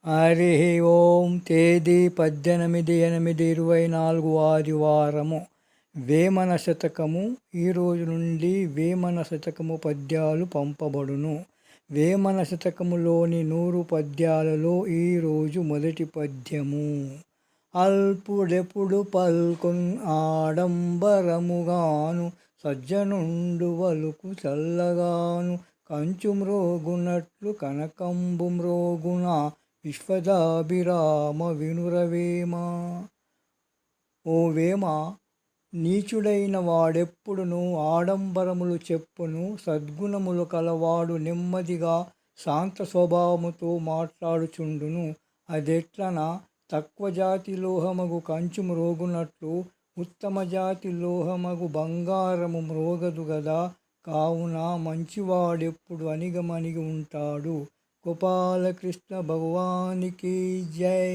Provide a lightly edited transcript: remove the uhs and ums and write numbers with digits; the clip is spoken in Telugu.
హరి ఓం. తేదీ 18/8/24 ఆదివారము. వేమన శతకము. ఈరోజు నుండి వేమన శతకము పద్యాలు పంపబడును. వేమన శతకములోని 100 పద్యాలలో ఈరోజు మొదటి పద్యము. అల్పుడెప్పుడు పల్కొన్ ఆడంబరముగాను, సజ్జనుండు వలుకు చల్లగాను, కంచు మ్రోగునట్లు కనకంబు మ్రోగున, విశ్వదాభిరామ వినురవేమ. ఓ వేమ, నీచుడైన వాడెప్పుడును ఆడంబరములు చెప్పును, సద్గుణములు కలవాడు నెమ్మదిగా శాంత స్వభావముతో మాట్లాడుచుండును. అదెట్లన, తక్కువ జాతి లోహమగు కంచు మ్రోగునట్లు ఉత్తమ జాతి లోహమగు బంగారము మ్రోగదు గదా. కావున మంచివాడెప్పుడు అణిగమణిగి ఉంటాడు. గోపాలకృష్ణ భగవానికి జై.